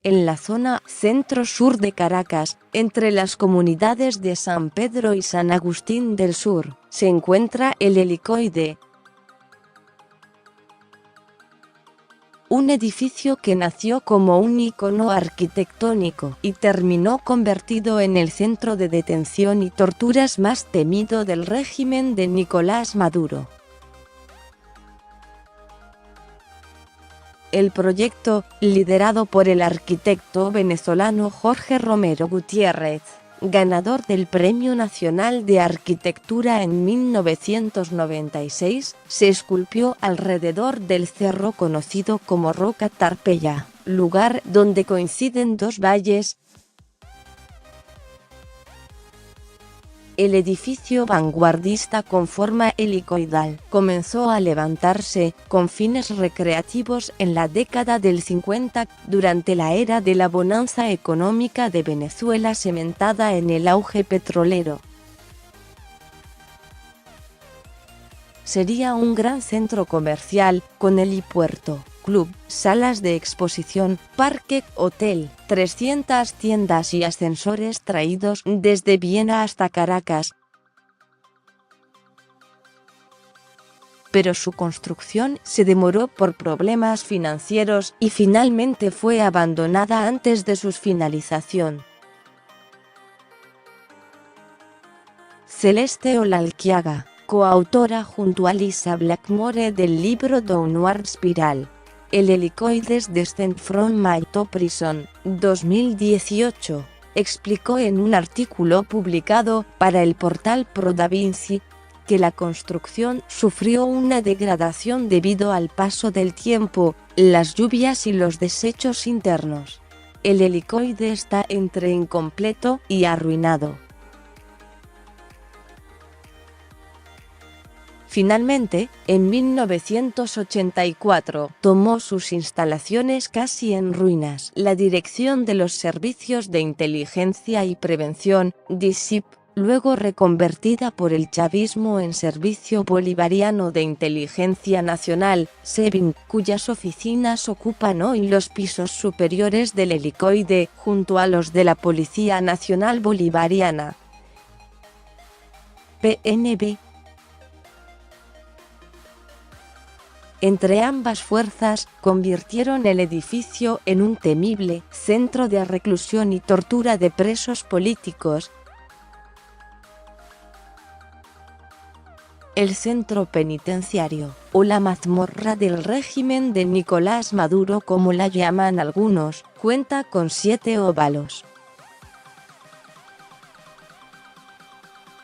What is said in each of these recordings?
en la zona centro-sur de Caracas, entre las comunidades de San Pedro y San Agustín del Sur, se encuentra el Helicoide, un edificio que nació como un icono arquitectónico y terminó convertido en el centro de detención y torturas más temido del régimen de Nicolás Maduro. El proyecto, liderado por el arquitecto venezolano Jorge Romero Gutiérrez, ganador del Premio Nacional de Arquitectura en 1996, se esculpió alrededor del cerro conocido como Roca Tarpeya, lugar donde coinciden dos valles. El edificio vanguardista con forma helicoidal comenzó a levantarse, con fines recreativos en la década del 50, durante la era de la bonanza económica de Venezuela cimentada en el auge petrolero. Sería un gran centro comercial, con helipuerto, club, salas de exposición, parque, hotel, 300 tiendas y ascensores traídos desde Viena hasta Caracas. Pero su construcción se demoró por problemas financieros y finalmente fue abandonada antes de su finalización. Celeste Olalquiaga, coautora junto a Lisa Blackmore del libro Downward Spiral, El Helicoides Descent from My Top Prison, 2018, explicó en un artículo publicado para el portal Pro Da Vinci, que la construcción sufrió una degradación debido al paso del tiempo, las lluvias y los desechos internos. El helicoide está entre incompleto y arruinado. Finalmente, en 1984, tomó sus instalaciones casi en ruinas la Dirección de los Servicios de Inteligencia y Prevención, DISIP, luego reconvertida por el chavismo en Servicio Bolivariano de Inteligencia Nacional, SEBIN, cuyas oficinas ocupan hoy los pisos superiores del helicoide, junto a los de la Policía Nacional Bolivariana, PNB. Entre ambas fuerzas, convirtieron el edificio en un temible centro de reclusión y tortura de presos políticos. El centro penitenciario, o la mazmorra del régimen de Nicolás Maduro como la llaman algunos, cuenta con 7 óvalos.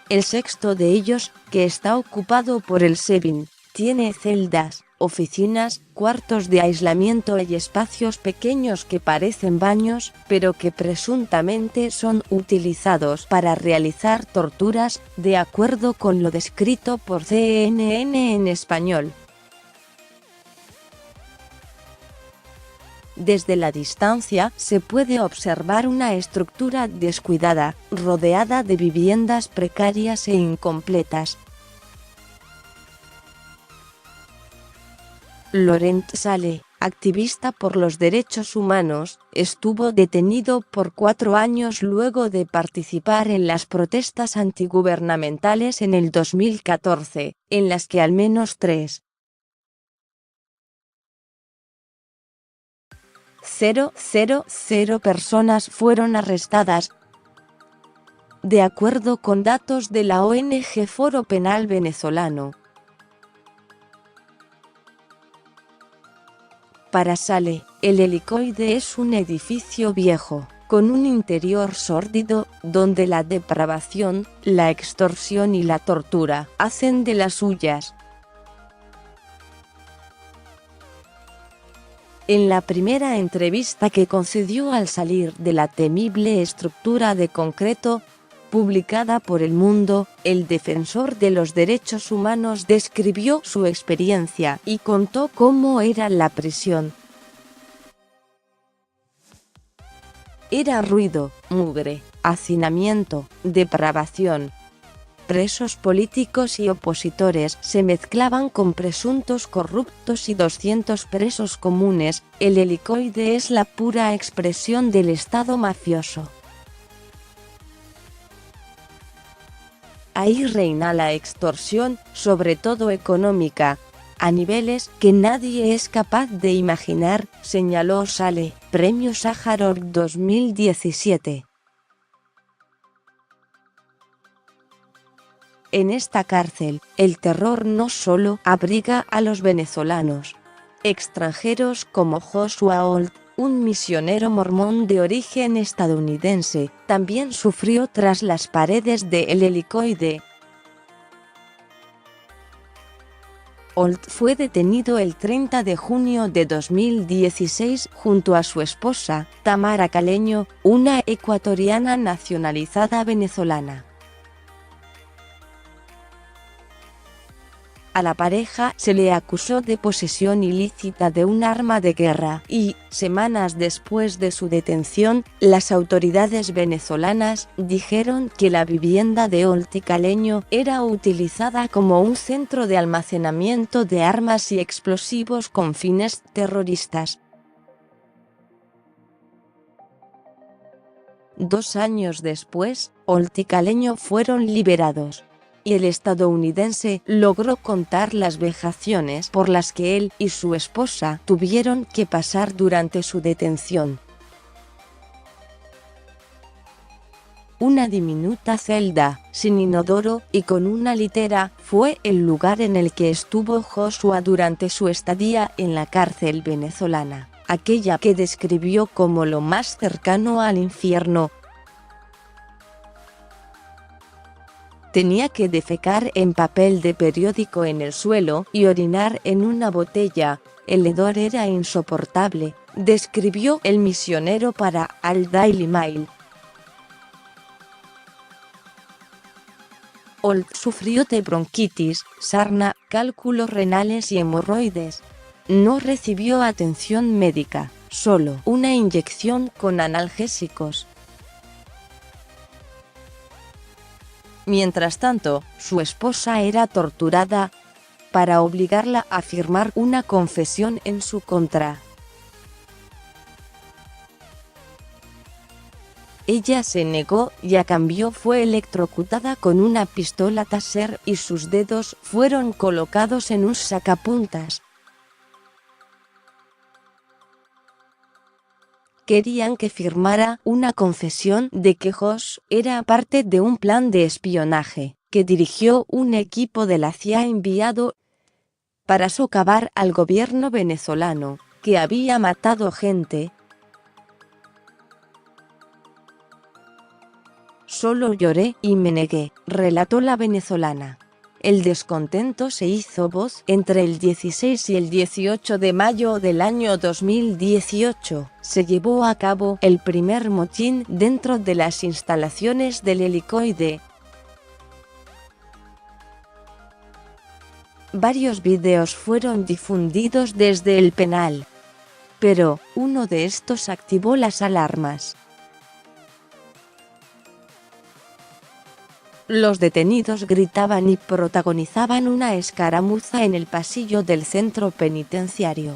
El sexto de ellos, que está ocupado por el SEBIN, tiene celdas, oficinas, cuartos de aislamiento y espacios pequeños que parecen baños, pero que presuntamente son utilizados para realizar torturas, de acuerdo con lo descrito por CNN en español. Desde la distancia se puede observar una estructura descuidada, rodeada de viviendas precarias e incompletas. Laurent Sale, activista por los derechos humanos, estuvo detenido por 4 años luego de participar en las protestas antigubernamentales en el 2014, en las que al menos 3.000 personas fueron arrestadas. De acuerdo con datos de la ONG Foro Penal Venezolano. Para Sale, el helicoide es un edificio viejo, con un interior sórdido, donde la depravación, la extorsión y la tortura hacen de las suyas. En la primera entrevista que concedió al salir de la temible estructura de concreto, publicada por El Mundo, el defensor de los derechos humanos describió su experiencia y contó cómo era la prisión. Era ruido, mugre, hacinamiento, depravación. presos políticos y opositores se mezclaban con presuntos corruptos y 200 presos comunes. El helicoide es la pura expresión del Estado mafioso. Ahí reina la extorsión, sobre todo económica, a niveles que nadie es capaz de imaginar, señaló Saleh, Premio Sájarov 2017. En esta cárcel, el terror no solo abriga a los venezolanos extranjeros como Joshua Holt, un misionero mormón de origen estadounidense, también sufrió tras las paredes de El Helicoide. Holt fue detenido el 30 de junio de 2016 junto a su esposa, Tamara Caleño, una ecuatoriana nacionalizada venezolana. A la pareja se le acusó de posesión ilícita de un arma de guerra y, semanas después de su detención, las autoridades venezolanas dijeron que la vivienda de Holt y Caleño era utilizada como un centro de almacenamiento de armas y explosivos con fines terroristas. 2 años después, Holt y Caleño fueron liberados. Y el estadounidense logró contar las vejaciones por las que él y su esposa tuvieron que pasar durante su detención. Una diminuta celda, sin inodoro y con una litera, fue el lugar en el que estuvo Joshua durante su estadía en la cárcel venezolana, aquella que describió como lo más cercano al infierno. Tenía que defecar en papel de periódico en el suelo y orinar en una botella. El hedor era insoportable, describió el misionero para Al Daily Mail. Holt sufrió de bronquitis, sarna, cálculos renales y hemorroides. No recibió atención médica, solo una inyección con analgésicos. Mientras tanto, su esposa era torturada para obligarla a firmar una confesión en su contra. Ella se negó y a cambio fue electrocutada con una pistola Taser y sus dedos fueron colocados en un sacapuntas. Querían que firmara una confesión de que Josh era parte de un plan de espionaje que dirigió un equipo de la CIA enviado para socavar al gobierno venezolano, que había matado gente. Solo lloré y me negué, relató la venezolana. El descontento se hizo voz entre el 16 y el 18 de mayo del año 2018. Se llevó a cabo el primer motín dentro de las instalaciones del helicoide. Varios vídeos fueron difundidos desde el penal, pero uno de estos activó las alarmas. Los detenidos gritaban y protagonizaban una escaramuza en el pasillo del centro penitenciario.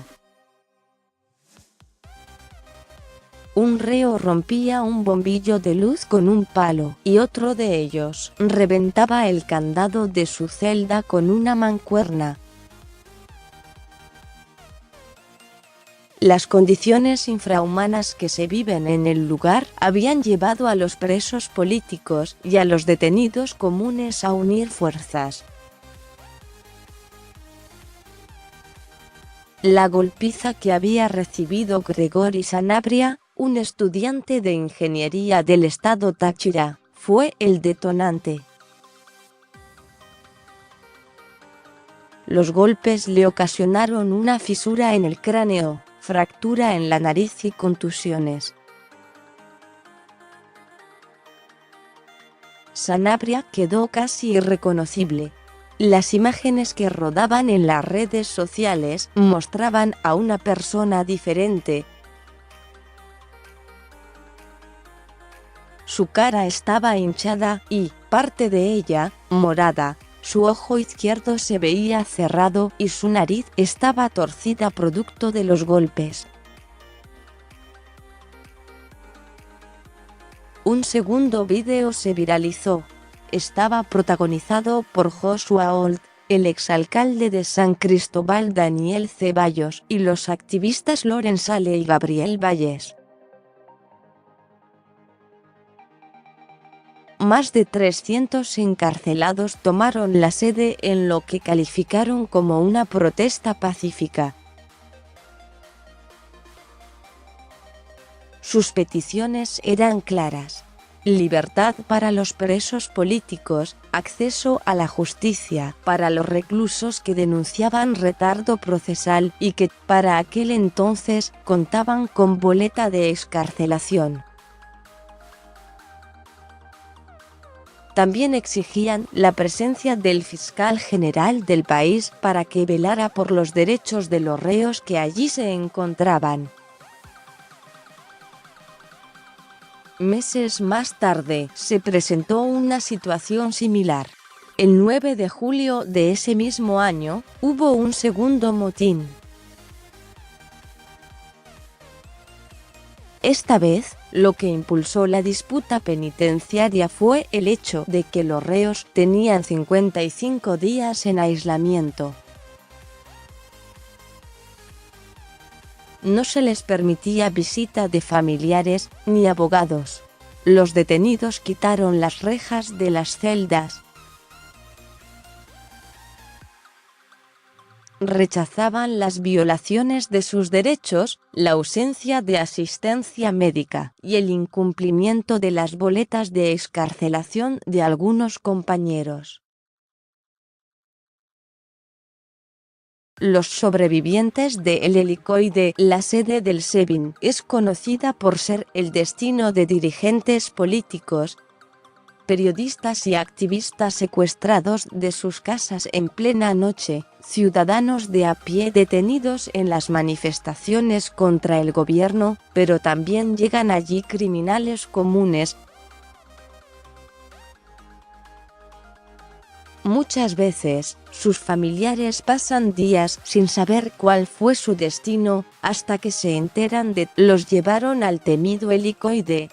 Un reo rompía un bombillo de luz con un palo, y otro de ellos reventaba el candado de su celda con una mancuerna. Las condiciones infrahumanas que se viven en el lugar habían llevado a los presos políticos y a los detenidos comunes a unir fuerzas. La golpiza que había recibido Grigori Sanabria, un estudiante de ingeniería del estado Táchira, fue el detonante. Los golpes le ocasionaron una fisura en el cráneo, fractura en la nariz y contusiones. Sanabria quedó casi irreconocible. Las imágenes que rodaban en las redes sociales mostraban a una persona diferente. Su cara estaba hinchada y, parte de ella, morada. Su ojo izquierdo se veía cerrado y su nariz estaba torcida producto de los golpes. Un segundo vídeo se viralizó. Estaba protagonizado por Joshua Holt, el exalcalde de San Cristóbal Daniel Ceballos y los activistas Loren Sale y Gabriel Valles. Más de 300 encarcelados tomaron la sede en lo que calificaron como una protesta pacífica. Sus peticiones eran claras: libertad para los presos políticos, acceso a la justicia para los reclusos que denunciaban retardo procesal y que, para aquel entonces, contaban con boleta de excarcelación. También exigían la presencia del fiscal general del país para que velara por los derechos de los reos que allí se encontraban. Meses más tarde, se presentó una situación similar. El 9 de julio de ese mismo año, hubo un segundo motín. Esta vez, lo que impulsó la disputa penitenciaria fue el hecho de que los reos tenían 55 días en aislamiento. No se les permitía visita de familiares ni abogados. Los detenidos quitaron las rejas de las celdas. Rechazaban las violaciones de sus derechos, la ausencia de asistencia médica y el incumplimiento de las boletas de excarcelación de algunos compañeros. Los sobrevivientes de El Helicoide, la sede del SEBIN, es conocida por ser el destino de dirigentes políticos, periodistas y activistas secuestrados de sus casas en plena noche, ciudadanos de a pie detenidos en las manifestaciones contra el gobierno, pero también llegan allí criminales comunes. Muchas veces, sus familiares pasan días sin saber cuál fue su destino, hasta que se enteran de que los llevaron al temido Helicoide.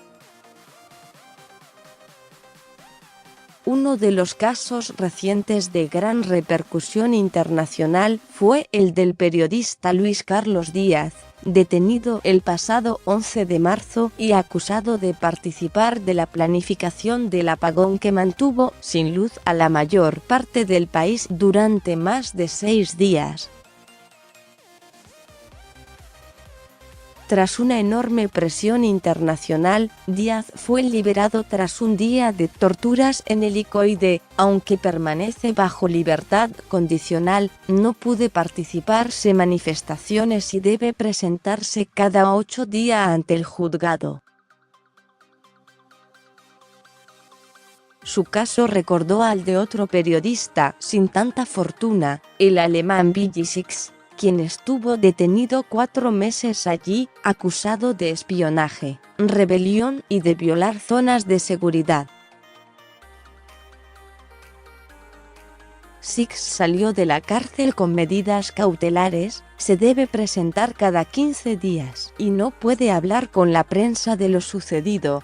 Uno de los casos recientes de gran repercusión internacional fue el del periodista Luis Carlos Díaz, detenido el pasado 11 de marzo y acusado de participar de la planificación del apagón que mantuvo sin luz a la mayor parte del país durante más de 6 días. Tras una enorme presión internacional, Díaz fue liberado tras un día de torturas en Helicoide. Aunque permanece bajo libertad condicional, no puede participarse en manifestaciones y debe presentarse cada 8 días ante el juzgado. Su caso recordó al de otro periodista sin tanta fortuna, el alemán Willi Six, quien estuvo detenido 4 meses allí, acusado de espionaje, rebelión y de violar zonas de seguridad. Six salió de la cárcel con medidas cautelares, se debe presentar cada 15 días y no puede hablar con la prensa de lo sucedido.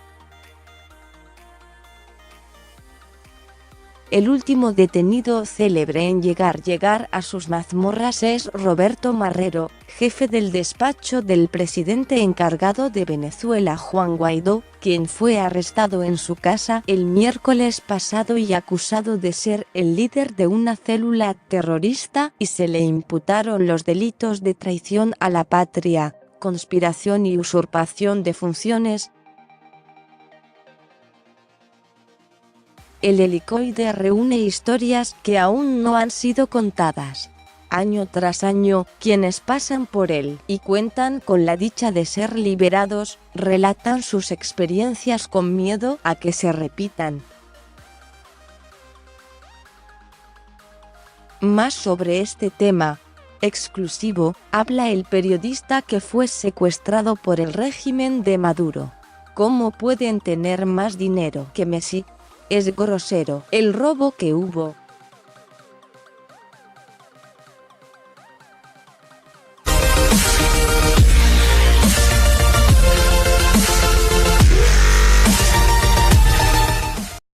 El último detenido célebre en llegar a sus mazmorras es Roberto Marrero, jefe del despacho del presidente encargado de Venezuela Juan Guaidó, quien fue arrestado en su casa el miércoles pasado y acusado de ser el líder de una célula terrorista, y se le imputaron los delitos de traición a la patria, conspiración y usurpación de funciones. El Helicoide reúne historias que aún no han sido contadas. Año tras año, quienes pasan por él y cuentan con la dicha de ser liberados, relatan sus experiencias con miedo a que se repitan. Más sobre este tema exclusivo, habla el periodista que fue secuestrado por el régimen de Maduro. ¿Cómo pueden tener más dinero que Messi? Es grosero. El robo que hubo